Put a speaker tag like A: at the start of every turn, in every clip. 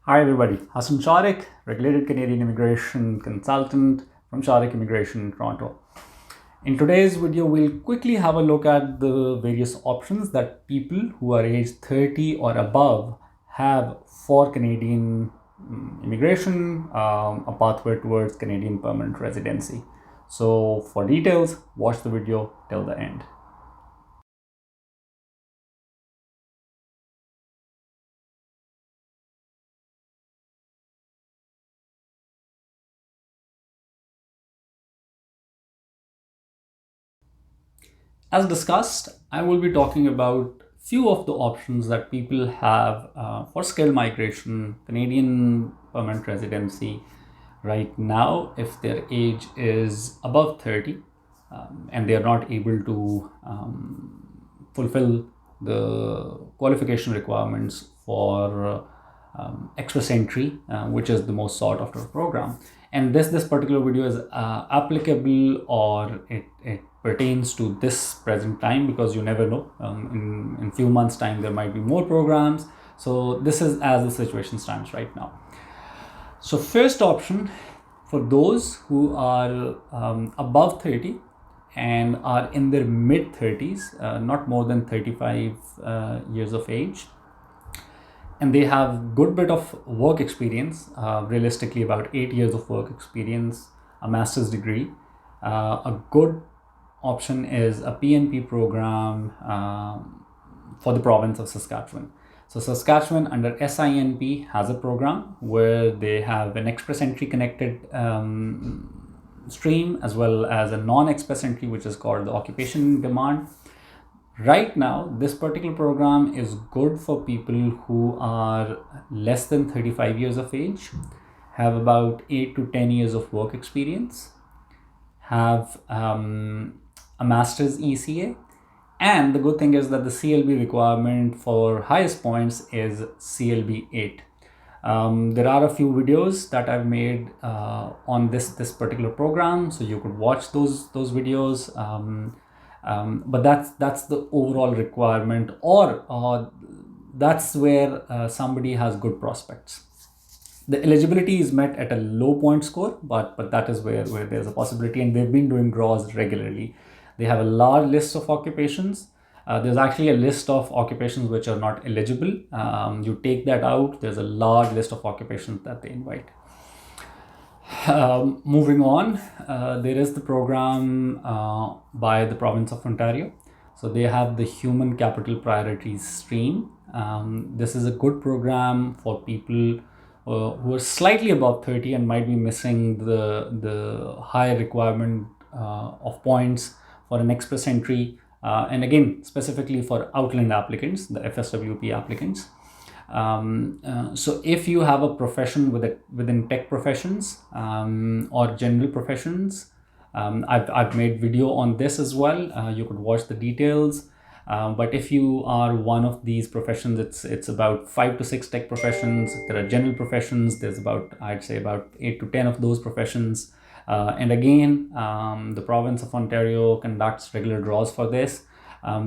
A: Hi everybody, Hassan Sharik, regulated Canadian immigration consultant from Sharik Immigration in Toronto. In today's video, we'll quickly have a look at the various options that people who are aged 30 or above have for Canadian immigration, a pathway towards Canadian permanent residency. So for details, watch the video till the end. As discussed, I will be talking about few of the options that people have for skilled migration, Canadian permanent residency right now if their age is above 30 and they are not able to fulfill the qualification requirements for Express Entry, which is the most sought after program. And this particular video is applicable, or it pertains to this present time, because you never know, in few months time there might be more programs. So this is as the situation stands right now. So first option for those who are above 30 and are in their mid 30s, not more than 35 years of age, and they have good bit of work experience, realistically about 8 years of work experience, a master's degree. A good option is a PNP program for the province of Saskatchewan. So Saskatchewan under SINP has a program where they have an express entry connected stream, as well as a non-express entry, which is called the occupation demand. Right now, this particular program is good for people who are less than 35 years of age, have about 8 to 10 years of work experience, have a master's ECA, and the good thing is that the CLB requirement for highest points is CLB 8. There are a few videos that I've made on this particular program, so you could watch those videos. But that's the overall requirement, or that's where somebody has good prospects. The eligibility is met at a low point score, but that is where there's a possibility, and they've been doing draws regularly. They have a large list of occupations. There's actually a list of occupations which are not eligible. You take that out, there's a large list of occupations that they invite. Moving on, there is the program by the province of Ontario. So they have the Human Capital Priorities stream. This is a good program for people who are slightly above 30 and might be missing the high requirement of points for an express entry, and again specifically for outland applicants, the FSWP applicants. So if you have a profession within tech professions or general professions, I've made video on this as well. You could watch the details. But if you are one of these professions, it's about 5 to 6 tech professions. There are general professions. There's I'd say about 8 to 10 of those professions. And again, the province of Ontario conducts regular draws for this.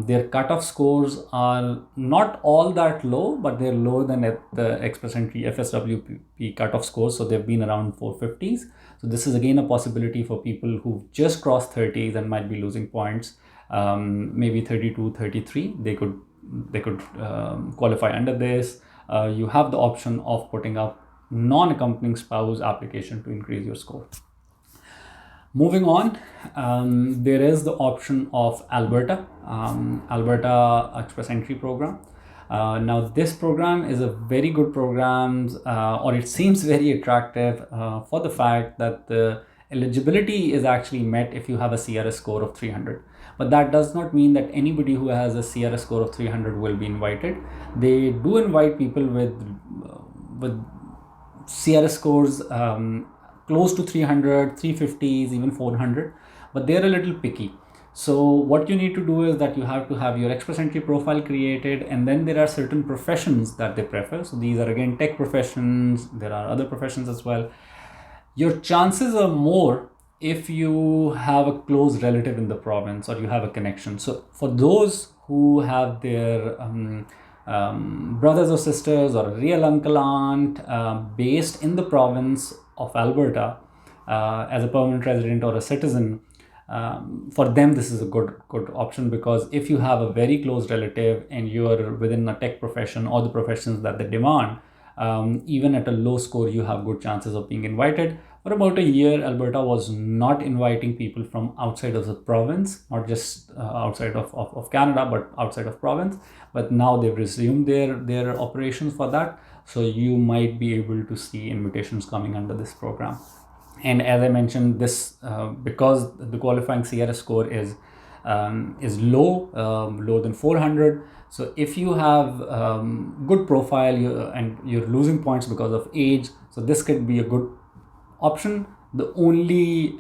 A: Their cutoff scores are not all that low, but they're lower than at the Express Entry FSWP cutoff scores. So they've been around 450s. So this is again a possibility for people who've just crossed 30s and might be losing points. Maybe 32, 33, they could qualify under this. You have the option of putting up non-accompanying spouse application to increase your score. Moving on, there is the option of Alberta Express Entry program. Now this program is a very good program, or it seems very attractive for the fact that the eligibility is actually met if you have a CRS score of 300. But that does not mean that anybody who has a CRS score of 300 will be invited. They do invite people with CRS scores close to 300, 350s, even 400, but they're a little picky. So what you need to do is that you have to have your Express Entry profile created, and then there are certain professions that they prefer. So these are again tech professions. There are other professions as well. Your chances are more if you have a close relative in the province or you have a connection. So for those who have their brothers or sisters or a real uncle, aunt based in the province of Alberta as a permanent resident or a citizen. For them, this is a good option, because if you have a very close relative and you are within a tech profession or the professions that they demand, even at a low score, you have good chances of being invited. For about a year, Alberta was not inviting people from outside of the province, not just outside of Canada, but outside of province. But now they've resumed their operations for that. So you might be able to see invitations coming under this program. And as I mentioned, this because the qualifying CRS score is low, lower than 400. So if you have good profile and you're losing points because of age, so this could be a good option. The only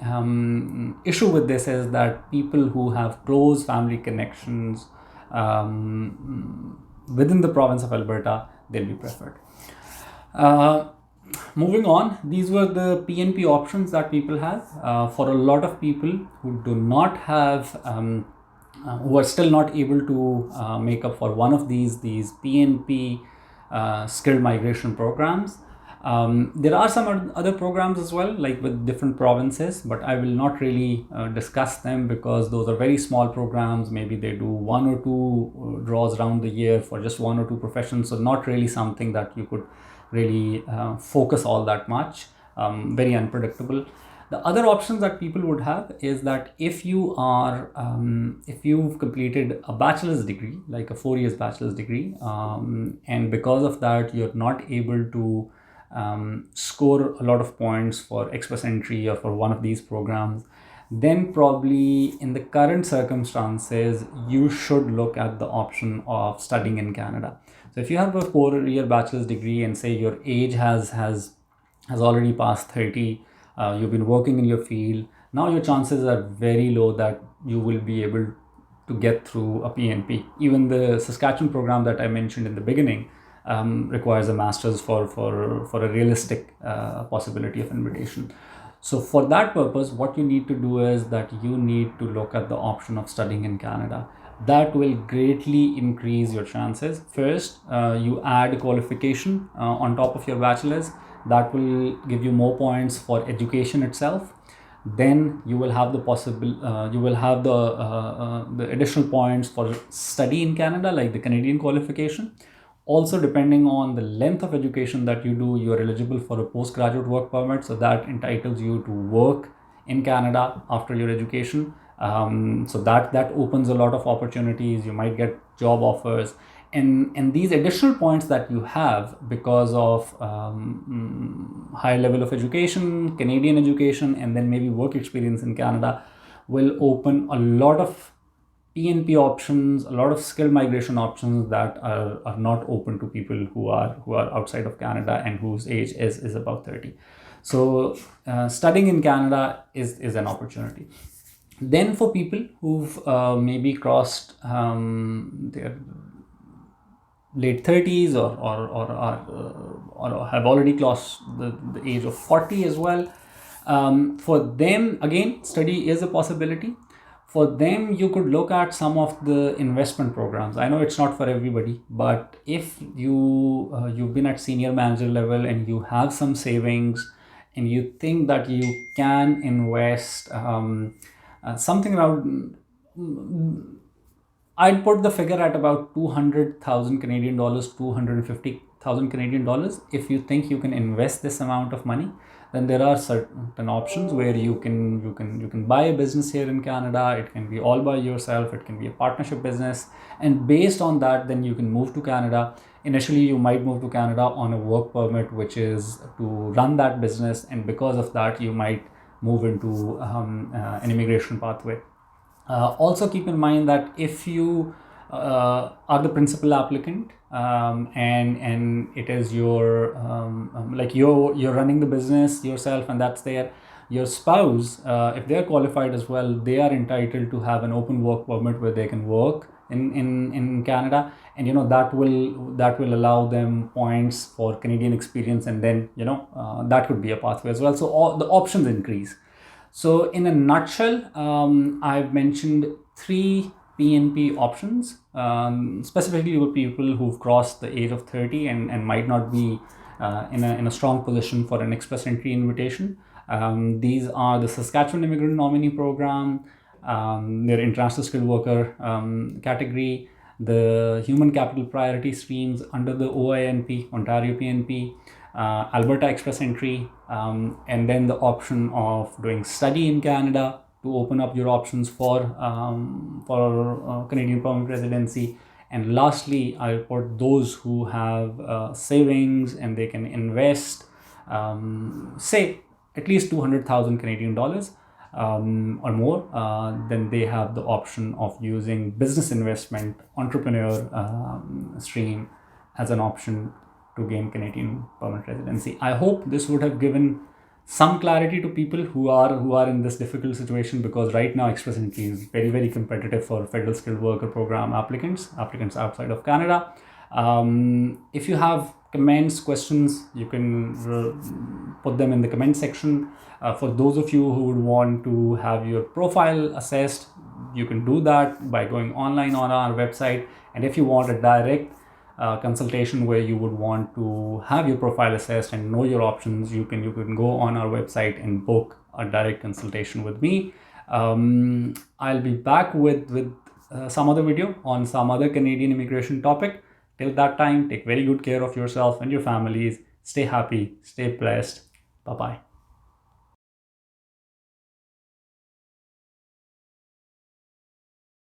A: issue with this is that people who have close family connections within the province of Alberta, they'll be preferred. Moving on, these were the PNP options that people have. For a lot of people who do not have, who are still not able to make up for one of these PNP skilled migration programs, there are some other programs as well, like with different provinces, but I will not really discuss them because those are very small programs. Maybe they do 1 or 2 draws around the year for just 1 or 2 professions, so not really something that you could really focus all that much. Very unpredictable. The other options that people would have is that if you are, if you've completed a bachelor's degree, like a 4 years bachelor's degree, and because of that you're not able to score a lot of points for express entry or for one of these programs, then probably in the current circumstances, you should look at the option of studying in Canada. So if you have a 4-year bachelor's degree and say your age has already passed 30, you've been working in your field, now your chances are very low that you will be able to get through a PNP. Even the Saskatchewan program that I mentioned in the beginning requires a master's for a realistic possibility of invitation. So for that purpose, what you need to do is that you need to look at the option of studying in Canada. That will greatly increase your chances. First, you add qualification on top of your bachelor's. That will give you more points for education itself. Then you will have the the additional points for study in Canada, like the Canadian qualification. Also, depending on the length of education that you do, you are eligible for a postgraduate work permit. So that entitles you to work in Canada after your education. So that opens a lot of opportunities. You might get job offers. And these additional points that you have because of high level of education, Canadian education, and then maybe work experience in Canada will open a lot of PNP options, a lot of skilled migration options that are not open to people who are outside of Canada and whose age is about 30. So studying in Canada is an opportunity. Then for people who've maybe crossed their late 30s or have already crossed the age of 40 as well, for them, again, study is a possibility. For them, you could look at some of the investment programs. I know it's not for everybody, but if you've been at senior manager level and you have some savings and you think that you can invest something around, I'd put the figure at about 200,000 Canadian dollars, 250,000 Canadian dollars. If you think you can invest this amount of money, then there are certain options where you can buy a business here in Canada. It can be all by yourself. It can be a partnership business, and based on that, then you can move to Canada. Initially, you might move to Canada on a work permit, which is to run that business, and because of that, you might move into an immigration pathway. Also keep in mind that if you are the principal applicant and it is your like you're running the business yourself, and that's your spouse, if they're qualified as well, they are entitled to have an open work permit where they can work in Canada, and that will allow them points for Canadian experience, and then that could be a pathway as well. So all the options increase. So in a nutshell, I've mentioned 3 PNP options, specifically for people who've crossed the age of 30 and might not be in a strong position for an express entry invitation. These are the Saskatchewan Immigrant Nominee Program, their International Skilled Worker category, the Human Capital Priority Streams under the OINP, Ontario PNP, Alberta Express Entry, and then the option of doing study in Canada to open up your options for Canadian permanent residency. And lastly, I put those who have savings and they can invest, say at least 200,000 Canadian dollars or more, then they have the option of using business investment entrepreneur stream as an option to gain Canadian permanent residency. I hope this would have given some clarity to people who are in this difficult situation, because right now Express Entry is very, very competitive for federal skilled worker program applicants outside of Canada. If you have comments, questions, you can put them in the comment section. For those of you who would want to have your profile assessed, you can do that by going online on our website. And if you want a direct consultation where you would want to have your profile assessed and know your options, you can go on our website and book a direct consultation with me. I'll be back with some other video on some other Canadian immigration topic. Till that time, take very good care of yourself and your families. Stay happy, stay blessed. Bye-bye.